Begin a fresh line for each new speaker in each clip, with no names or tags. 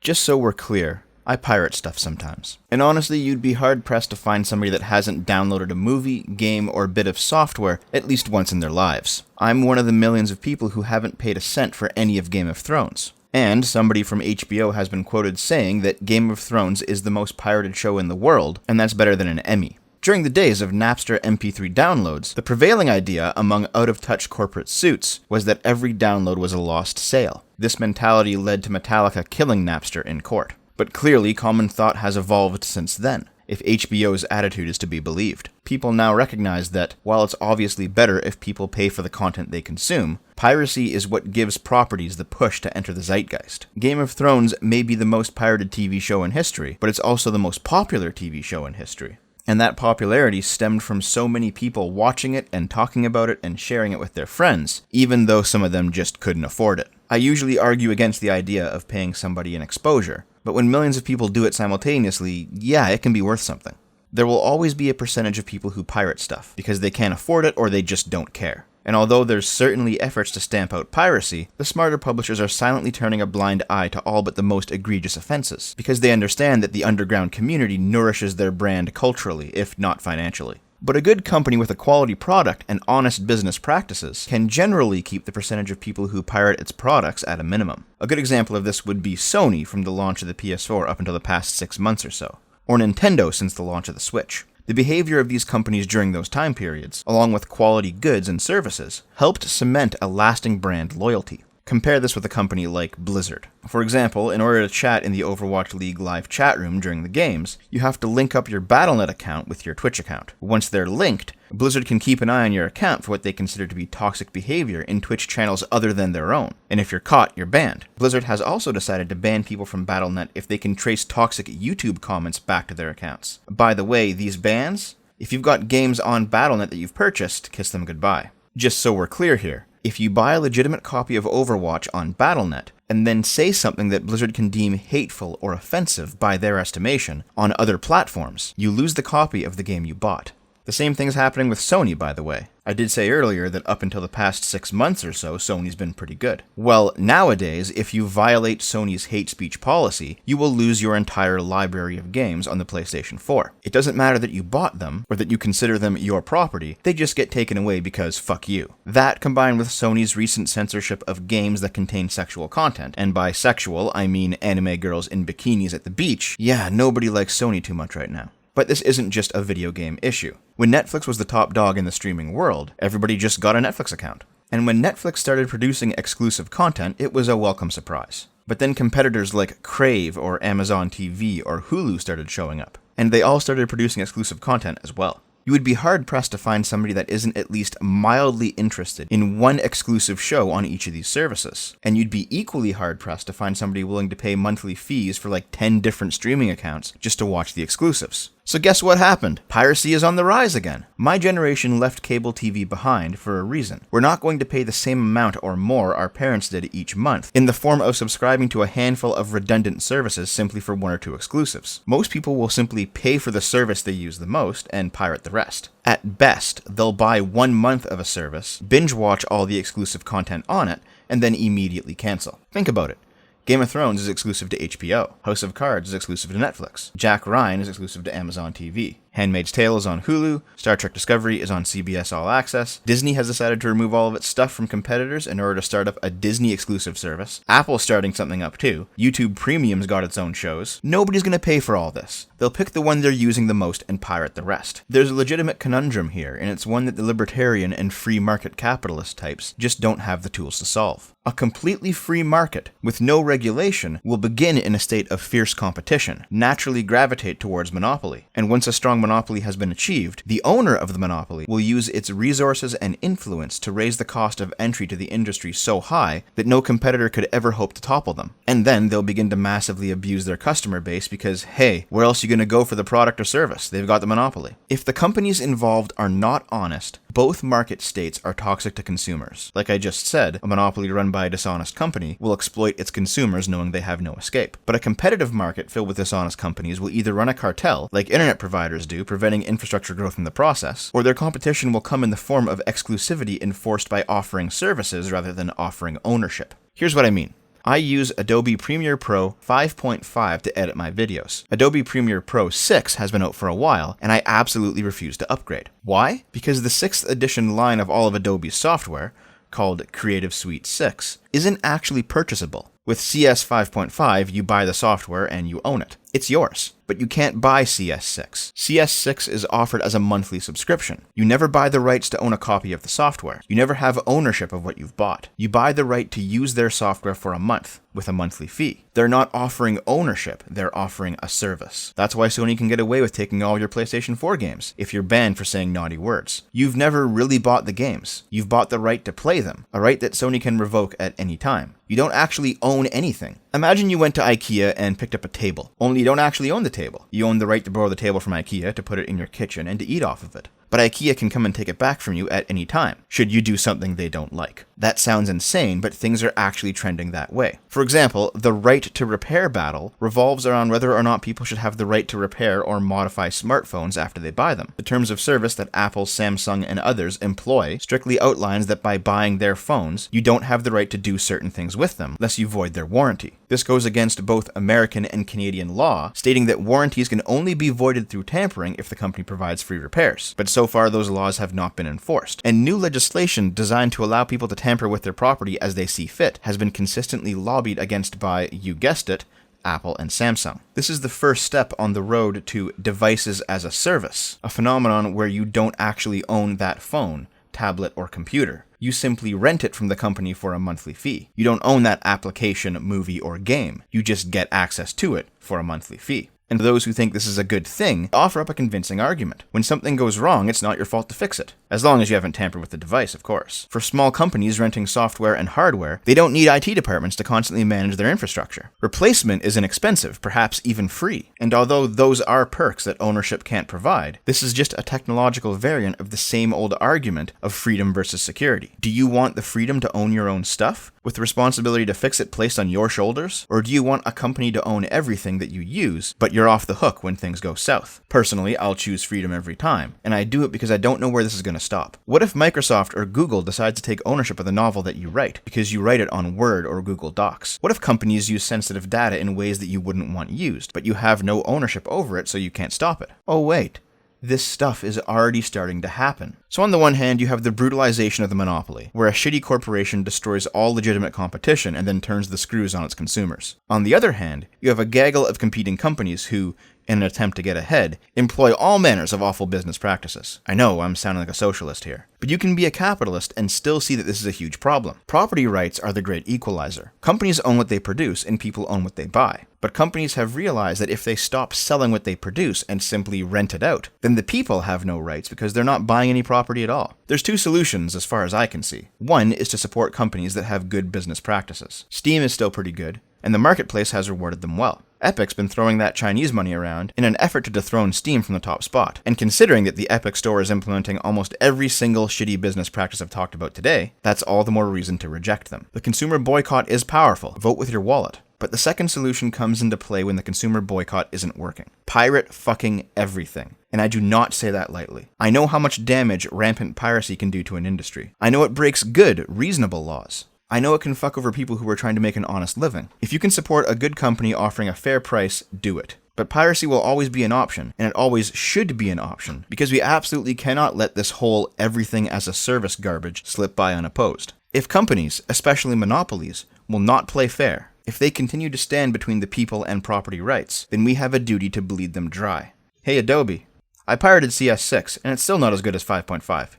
Just so we're clear, I pirate stuff sometimes. And honestly, you'd be hard-pressed to find somebody that hasn't downloaded a movie, game, or bit of software at least once in their lives. I'm one of the millions of people who haven't paid a cent for any of Game of Thrones. And somebody from HBO has been quoted saying that Game of Thrones is the most pirated show in the world, and that's better than an Emmy. During the days of Napster MP3 downloads, the prevailing idea among out-of-touch corporate suits was that every download was a lost sale. This mentality led to Metallica killing Napster in court. But clearly, common thought has evolved since then, if HBO's attitude is to be believed. People now recognize that, while it's obviously better if people pay for the content they consume, piracy is what gives properties the push to enter the zeitgeist. Game of Thrones may be the most pirated TV show in history, but it's also the most popular TV show in history. And that popularity stemmed from so many people watching it and talking about it and sharing it with their friends, even though some of them just couldn't afford it. I usually argue against the idea of paying somebody an exposure, but when millions of people do it simultaneously, yeah, it can be worth something. There will always be a percentage of people who pirate stuff, because they can't afford it or they just don't care. And although there's certainly efforts to stamp out piracy, the smarter publishers are silently turning a blind eye to all but the most egregious offenses, because they understand that the underground community nourishes their brand culturally, if not financially. But a good company with a quality product and honest business practices can generally keep the percentage of people who pirate its products at a minimum. A good example of this would be Sony from the launch of the PS4 up until the past 6 months or so, or Nintendo since the launch of the Switch. The behavior of these companies during those time periods, along with quality goods and services, helped cement a lasting brand loyalty. Compare this with a company like Blizzard. For example, in order to chat in the Overwatch League live chat room during the games, you have to link up your Battle.net account with your Twitch account. Once they're linked, Blizzard can keep an eye on your account for what they consider to be toxic behavior in Twitch channels other than their own. And if you're caught, you're banned. Blizzard has also decided to ban people from Battle.net if they can trace toxic YouTube comments back to their accounts. By the way, these bans, if you've got games on Battle.net that you've purchased, kiss them goodbye. Just so we're clear here, if you buy a legitimate copy of Overwatch on Battle.net, and then say something that Blizzard can deem hateful or offensive by their estimation on other platforms, you lose the copy of the game you bought. The same thing's happening with Sony, by the way. I did say earlier that up until the past 6 months or so, Sony's been pretty good. Well, nowadays, if you violate Sony's hate speech policy, you will lose your entire library of games on the PlayStation 4. It doesn't matter that you bought them, or that you consider them your property, they just get taken away because fuck you. That, combined with Sony's recent censorship of games that contain sexual content, and by sexual, I mean anime girls in bikinis at the beach, yeah, nobody likes Sony too much right now. But this isn't just a video game issue. When Netflix was the top dog in the streaming world, everybody just got a Netflix account. And when Netflix started producing exclusive content, it was a welcome surprise. But then competitors like Crave or Amazon TV or Hulu started showing up, and they all started producing exclusive content as well. You would be hard-pressed to find somebody that isn't at least mildly interested in one exclusive show on each of these services. And you'd be equally hard-pressed to find somebody willing to pay monthly fees for like 10 different streaming accounts just to watch the exclusives. So guess what happened? Piracy is on the rise again. My generation left cable TV behind for a reason. We're not going to pay the same amount or more our parents did each month in the form of subscribing to a handful of redundant services simply for 1 or 2 exclusives. Most people will simply pay for the service they use the most and pirate the rest. At best, they'll buy 1 month of a service, binge watch all the exclusive content on it, and then immediately cancel. Think about it. Game of Thrones is exclusive to HBO. House of Cards is exclusive to Netflix. Jack Ryan is exclusive to Amazon TV. Handmaid's Tale is on Hulu. Star Trek Discovery is on CBS All Access. Disney has decided to remove all of its stuff from competitors in order to start up a Disney exclusive service. Apple's starting something up too. YouTube Premium's got its own shows. Nobody's going to pay for all this. They'll pick the one they're using the most and pirate the rest. There's a legitimate conundrum here, and it's one that the libertarian and free market capitalist types just don't have the tools to solve. A completely free market, with no regulation, will begin in a state of fierce competition, naturally gravitate towards monopoly. And once a strong monopoly has been achieved, the owner of the monopoly will use its resources and influence to raise the cost of entry to the industry so high that no competitor could ever hope to topple them. And then they'll begin to massively abuse their customer base because, hey, where else are you going to go for the product or service? They've got the monopoly. If the companies involved are not honest, both market states are toxic to consumers. Like I just said, a monopoly run by a dishonest company will exploit its consumers knowing they have no escape. But a competitive market filled with dishonest companies will either run a cartel, like internet providers do, preventing infrastructure growth in the process, or their competition will come in the form of exclusivity enforced by offering services rather than offering ownership. Here's what I mean. I use Adobe Premiere Pro 5.5 to edit my videos. Adobe Premiere Pro 6 has been out for a while, and I absolutely refuse to upgrade. Why? Because the 6th edition line of all of Adobe's software, called Creative Suite 6, isn't actually purchasable. With CS 5.5, you buy the software and you own it. It's yours. But you can't buy CS6. CS6 is offered as a monthly subscription. You never buy the rights to own a copy of the software. You never have ownership of what you've bought. You buy the right to use their software for a month, with a monthly fee. They're not offering ownership, they're offering a service. That's why Sony can get away with taking all your PlayStation 4 games, if you're banned for saying naughty words. You've never really bought the games. You've bought the right to play them, a right that Sony can revoke at any time. You don't actually own anything. Imagine you went to IKEA and picked up a table, only you don't actually own the table. You own the right to borrow the table from IKEA to put it in your kitchen and to eat off of it. But IKEA can come and take it back from you at any time, should you do something they don't like. That sounds insane, but things are actually trending that way. For example, the right to repair battle revolves around whether or not people should have the right to repair or modify smartphones after they buy them. The terms of service that Apple, Samsung, and others employ strictly outlines that by buying their phones, you don't have the right to do certain things with them, lest you void their warranty. This goes against both American and Canadian law, stating that warranties can only be voided through tampering if the company provides free repairs. But so far, those laws have not been enforced. And new legislation designed to allow people to tamper with their property as they see fit has been consistently lobbied against by, you guessed it, Apple and Samsung. This is the first step on the road to devices as a service, a phenomenon where you don't actually own that phone, tablet, or computer. You simply rent it from the company for a monthly fee. You don't own that application, movie, or game. You just get access to it for a monthly fee. And those who think this is a good thing offer up a convincing argument. When something goes wrong, it's not your fault to fix it. As long as you haven't tampered with the device, of course. For small companies renting software and hardware, they don't need IT departments to constantly manage their infrastructure. Replacement is inexpensive, perhaps even free. And although those are perks that ownership can't provide, this is just a technological variant of the same old argument of freedom versus security. Do you want the freedom to own your own stuff, with the responsibility to fix it placed on your shoulders? Or do you want a company to own everything that you use, but you're off the hook when things go south? Personally, I'll choose freedom every time, and I do it because I don't know where this is going to stop. What if Microsoft or Google decides to take ownership of the novel that you write, because you write it on Word or Google Docs? What if companies use sensitive data in ways that you wouldn't want used, but you have no ownership over it so you can't stop it? Oh wait. This stuff is already starting to happen. So on the one hand, you have the brutalization of the monopoly, where a shitty corporation destroys all legitimate competition and then turns the screws on its consumers. On the other hand, you have a gaggle of competing companies who, in an attempt to get ahead, employ all manners of awful business practices. I know, I'm sounding like a socialist here. But you can be a capitalist and still see that this is a huge problem. Property rights are the great equalizer. Companies own what they produce and people own what they buy. But companies have realized that if they stop selling what they produce and simply rent it out, then the people have no rights because they're not buying any property at all. There's two solutions as far as I can see. One is to support companies that have good business practices. Steam is still pretty good, and the marketplace has rewarded them well. Epic's been throwing that Chinese money around in an effort to dethrone Steam from the top spot. And considering that the Epic Store is implementing almost every single shitty business practice I've talked about today, that's all the more reason to reject them. The consumer boycott is powerful. Vote with your wallet. But the second solution comes into play when the consumer boycott isn't working. Pirate fucking everything. And I do not say that lightly. I know how much damage rampant piracy can do to an industry. I know it breaks good, reasonable laws. I know it can fuck over people who are trying to make an honest living. If you can support a good company offering a fair price, do it. But piracy will always be an option, and it always should be an option, because we absolutely cannot let this whole everything as a service garbage slip by unopposed. If companies, especially monopolies, will not play fair, if they continue to stand between the people and property rights, then we have a duty to bleed them dry. Hey Adobe, I pirated CS6, and it's still not as good as 5.5.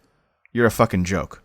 You're a fucking joke.